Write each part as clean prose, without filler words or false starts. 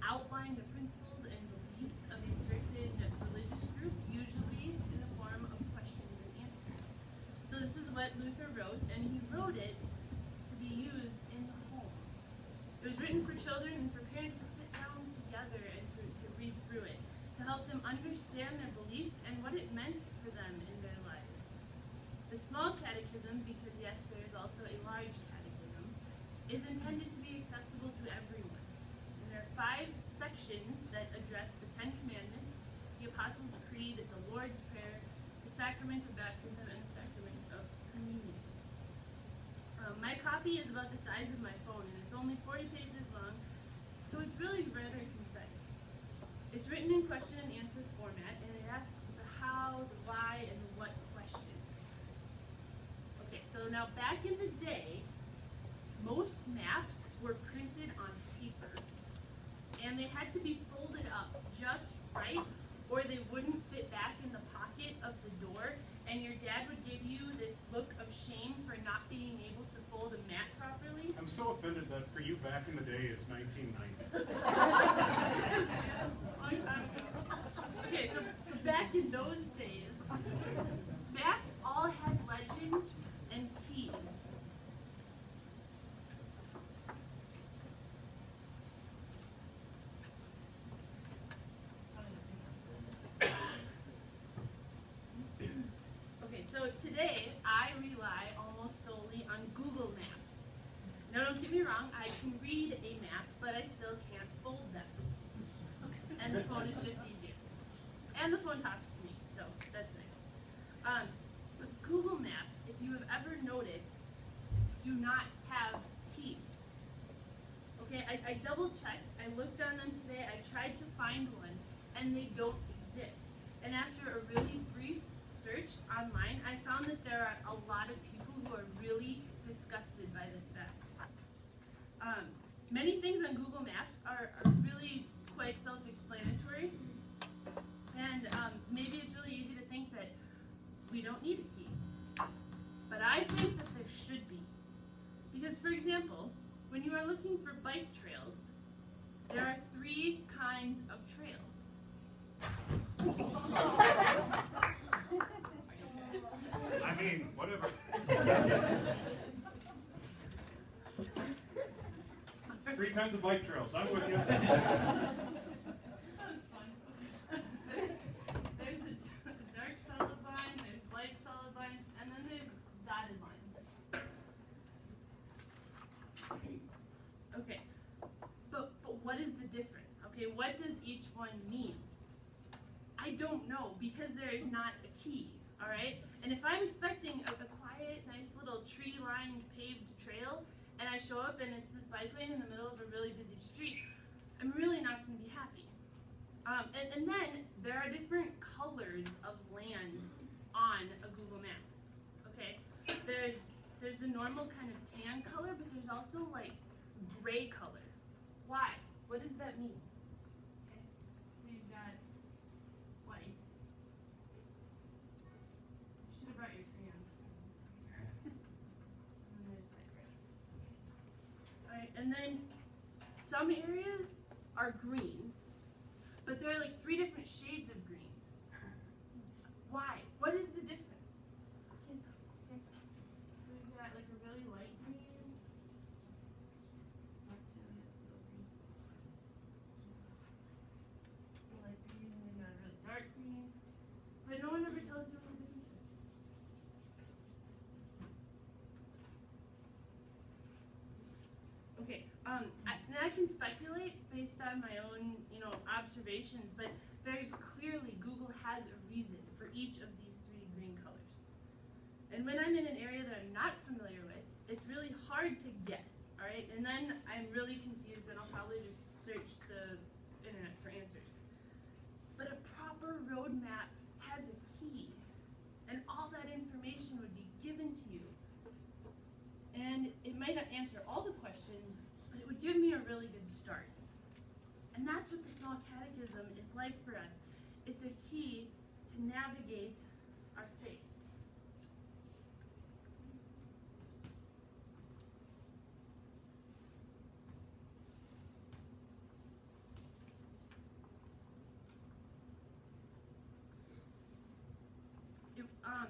outline the principles and beliefs of a certain religious group, usually in the form of questions and answers. So this is what Luther wrote, and he wrote it to be used in the home. It was written for children and for parents to sit down together and to read through it, to help them understand their beliefs and what it meant for them in their lives. The small catechism, because yes, there is also a large catechism, is intended to be accessible to everyone. And there are 5 sections that address the 10 Commandments, the Apostles' Creed, the Lord's Prayer, the Sacrament of Baptism, and the Sacrament of Communion. My copy is about the size of my phone, and it's only 40 pages long, so it's really rather concise. It's written in question and answer format, and it asks the how, the why, and the what questions. Okay, so now back in the day, most maps were printed on paper, and they had to be folded up just right, or they wouldn't fit back in the pocket of the door, and your dad would give you this look of shame for not being able to fold a map properly. I'm so offended that for you back in the day it's 1990. Okay, so back in those days, maps all had legends and keys. Okay, so today I rely almost solely on Google Maps. Now don't get me wrong, I can read a map, but I still can't fold them. And the phone is just easier. And the phone talks to me, so that's nice. But Google Maps, if you have ever noticed, do not have keys. Okay, I double checked, I looked on them today, I tried to find one, and they don't exist. And after a really brief search online, I found that there are a lot of people who are really disgusted by this fact. Many things on Google Maps are really quite self-explanatory, and maybe it's really easy to think that we don't need a key. But I think that there should be. Because, for example, when you are looking for bike trails, there are 3 kinds of trails. I mean, whatever. 3 kinds of bike trails. I'm with you. That's fun. There's a dark solid line, there's light solid lines, and then there's dotted lines. Okay, but what is the difference? Okay, what does each one mean? I don't know, because there is not a key, all right? And if I'm expecting a quiet, nice little tree-lined paved trail, and I show up and it's this bike lane in the middle of a really busy street, I'm really not going to be happy. And then there are different colors of land on a Google map. Okay, there's the normal kind of tan color, but there's also like gray color. Why? What does that mean? Okay, so you've got white. You should have brought your crayons. And there's that gray. All right, and then some areas are green, but there are like 3 different shades of green. Why? What is the difference? Okay. So we've got like a really light green. Light green, and then got a really dark green. But no one ever tells you what the difference is. Okay, and I can speculate based on my own, observations, but there's clearly, Google has a reason for each of these 3 green colors. And when I'm in an area that I'm not familiar with, it's really hard to guess, all right? And then I'm really confused, and I'll probably just search the internet for answers. But a proper roadmap has a key, and all that information would be given to you. And it might not answer all the questions, but it would give me a really good start. And that's what the Small Catechism is like for us. It's a key to navigate our faith.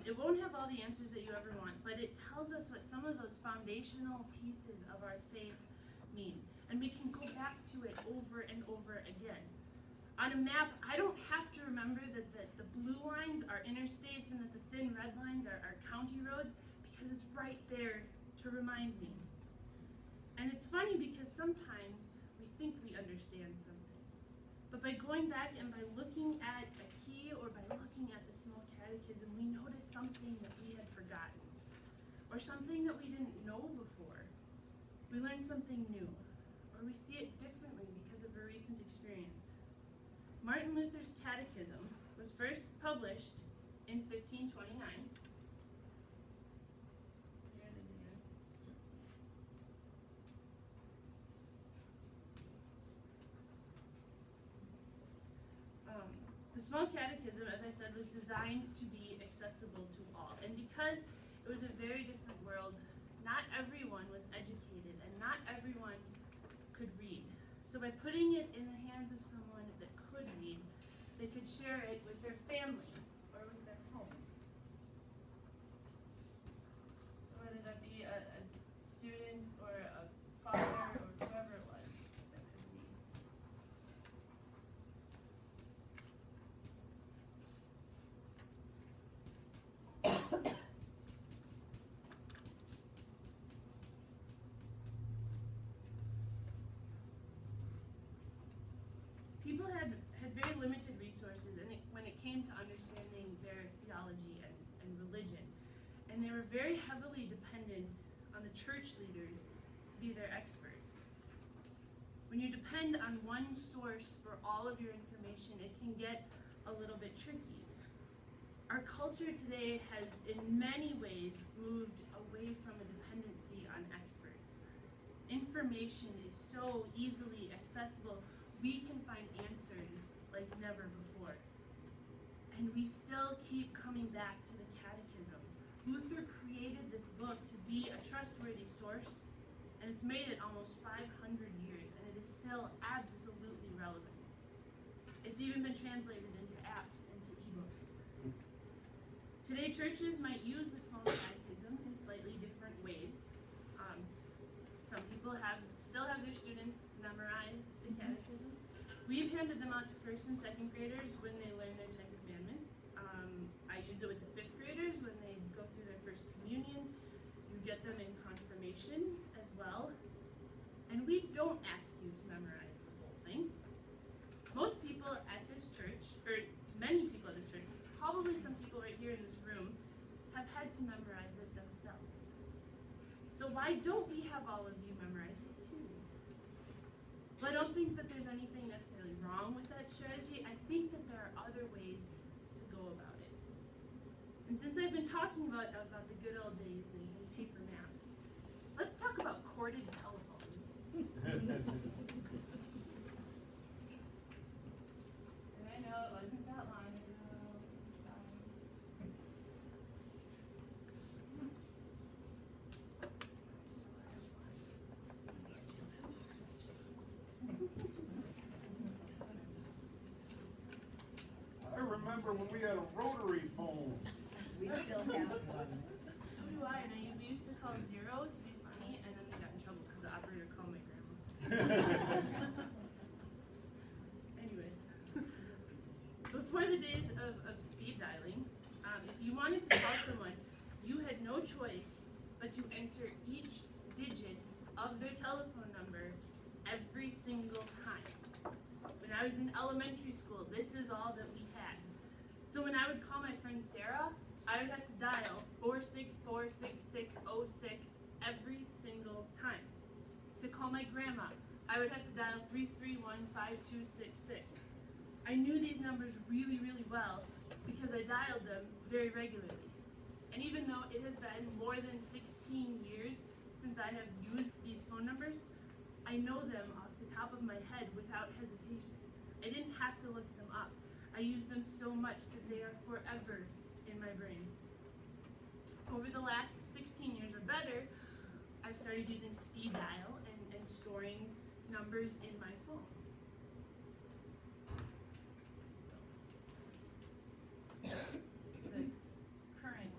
It won't have all the answers that you ever want, but it tells us what some of those foundational pieces of our faith mean. And we can go back to it over and over again. On a map, I don't have to remember that the blue lines are interstates and that the thin red lines are county roads, because it's right there to remind me. And it's funny because sometimes we think we understand something. But by going back and by looking at a key or by looking at the small catechism, we notice something that we had forgotten, or something that we didn't know before. We learn something new, or we see it differently because of a recent experience. Martin Luther's Catechism was first published in 1529. The Small Catechism, as I said, was designed to be accessible to all. And because it was a very different world, not everyone was educated and not everyone could read. So by putting it in the hands of someone that could read, they could share it with their family or with their home. So whether that be a student or a father or whoever it was that could read. People had very limited resources when it came to understanding their theology and religion. And they were very heavily dependent on the church leaders to be their experts. When you depend on one source for all of your information, it can get a little bit tricky. Our culture today has, in many ways, moved away from a dependency on experts. Information is so easily accessible. We can find answers like never before. And we still keep coming back to the Catechism. Luther created this book to be a trustworthy source, and it's made it almost 500 years, and it is still absolutely relevant. It's even been translated into apps and to ebooks. Today, churches might use the Small Catechism in slightly different ways. Some people still have their students memorize the catechism. We've handed them out to first and second graders when they learn their 10 Commandments. I use it with the fifth graders when they go through their first communion. You get them in confirmation as well. And we don't ask you to memorize the whole thing. Most people at this church, or many people at this church, probably some people right here in this room, have had to memorize it themselves. So why don't we have all of you memorize it too? Well, I don't think that there's anything necessarily wrong with that strategy. I think that there are other ways to go about it. And since I've been talking about the good old days and paper maps, let's talk about corded telephones. And I know it wasn't that long ago. I remember when we had a rotary phone. We still have one. So do I. And we used to call 0 to be funny, and then we got in trouble because the operator called my grandma. Anyways, before the days of speed dialing, if you wanted to call someone, you had no choice but to enter each digit of their telephone number every single time. When I was in elementary school, this is all that we had. So when I would call my friend Sarah, I would have to dial 4646606 every single time. To call my grandma, I would have to dial 3315266. I knew these numbers really, really well because I dialed them very regularly. And even though it has been more than 16 years since I have used these phone numbers, I know them off the top of my head without hesitation. I didn't have to look them up. I use them so much that they are forever in my brain. Over the last 16 years or better, I've started using speed dial and storing numbers in my phone. The current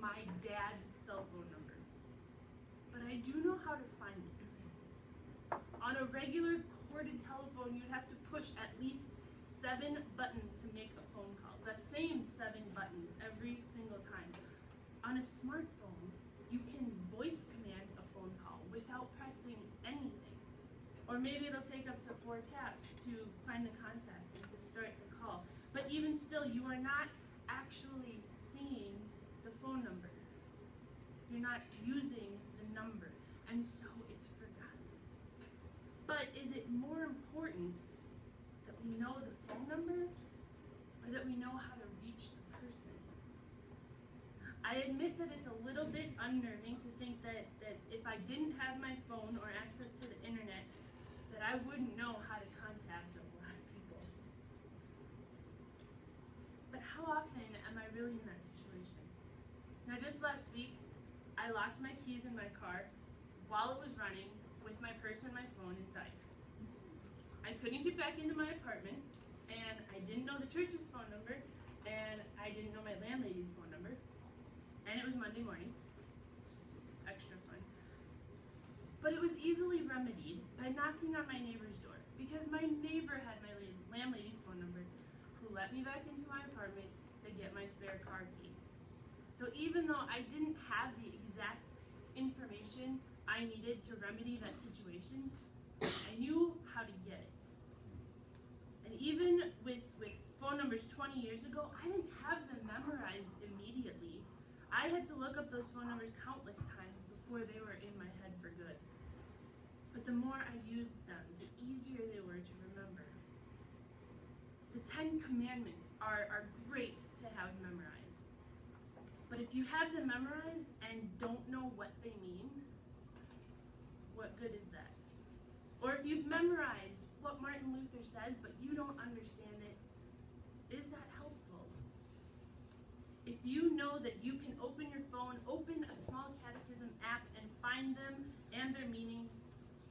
my dad's cell phone number, but I do know how to find it. On a regular corded telephone, you'd have to push at least 7 buttons to make a phone call. The same 7 buttons every single time. On a smartphone, you can voice command a phone call without pressing anything. Or maybe it'll take up to 4 taps to find the contact and to start the call. But even still, you are not actually seeing the phone number. You're not using the number, and so it's forgotten. But is it more important that we know the phone number, or that we know how to reach the person? I admit that it's a little bit unnerving to think that if I didn't have my phone or access to the internet, that I wouldn't know how to contact a lot of people. But how often am I really in that situation? Now, just last week, I locked my keys in my car while it was running with my purse and my phone inside. I couldn't get back into my apartment, and I didn't know the church's phone number, and I didn't know my landlady's phone number, and it was Monday morning, which is extra fun. But it was easily remedied by knocking on my neighbor's door, because my neighbor had my landlady's phone number, who let me back into my apartment to get my spare car key. So even though I didn't have the exact information I needed to remedy that situation, I knew how to get it. And even with phone numbers 20 years ago, I didn't have them memorized immediately. I had to look up those phone numbers countless times before they were in my head for good. But the more I used them, the easier they were to remember. The 10 Commandments are great to have memorized. But if you have them memorized and don't know what they mean, what good is that? Or if you've memorized what Martin Luther says, but you don't understand it, is that helpful? If you know that you can open your phone, open a small catechism app, and find them and their meanings,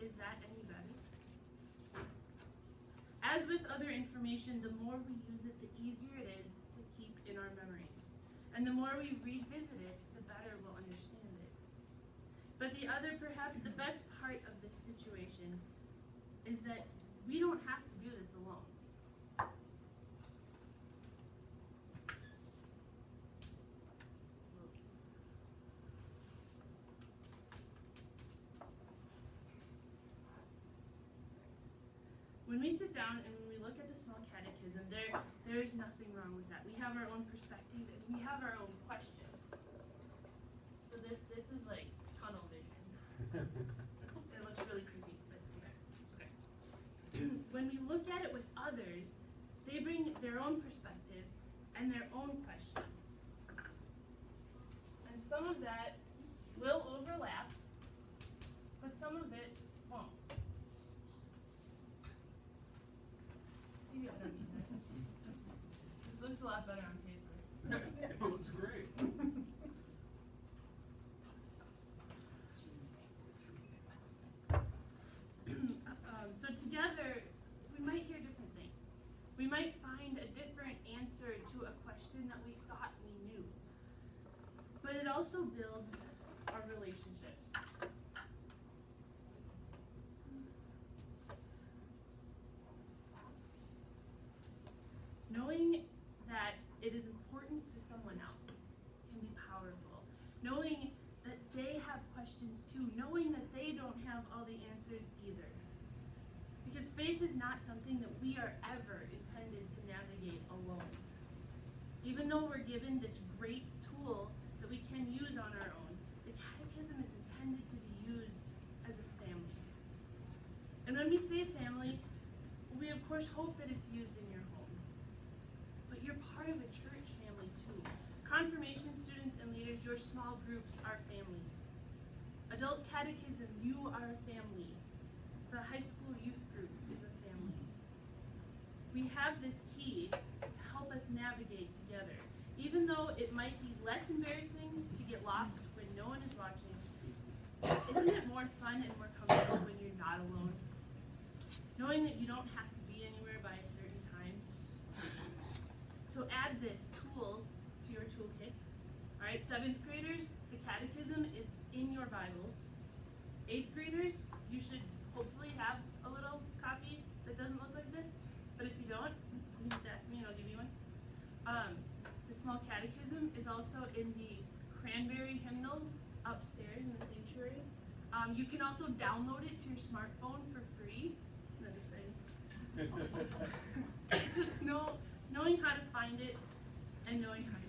is that any better? As with other information, the more we use it, the easier it is to keep in our memories. And the more we revisit it, the better we'll understand it. But the other, perhaps the best part of this situation is that we don't have to do this alone. When we sit down and when we look at the small catechism, there's nothing wrong with that. We have our own perspective and we have our own questions. So this is like tunnel vision. It looks really creepy, but okay. When we look at it with others, they bring their own perspectives and their own questions. And some of that will overlap, but some of it won't. Maybe I don't need this. This looks a lot better on paper. It looks great. So together, we might hear different things. We might find a different answer to a question that we thought we knew. But it also builds our relationships. Knowing that it is important to someone else can be powerful. Knowing that they have questions too. Knowing that they don't have all the answers either. Because faith is not something that we are ever intended to navigate alone. Even though we're given this great tool that we can use on our own, the catechism is intended to be used as a family. And when we say family, we of course hope that it's used in your home. But you're part of a church family too. Confirmation students and leaders, your small groups are families. Adult catechism, you are a family. The high school youth group is a family. We have this key to help us navigate together. Even though it might be less embarrassing to get lost when no one is watching, isn't it more fun and more comfortable when you're not alone? Knowing that you don't have to be anywhere by a certain time. So add this tool to your toolkit. All right, 7th graders. in your Bibles. 8th graders, you should hopefully have a little copy that doesn't look like this, but if you don't, you can just ask me and I'll give you one. The Small Catechism is also in the Cranberry Hymnals upstairs in the sanctuary. You can also download it to your smartphone for free. Isn't that exciting? Just knowing how to find it and knowing how to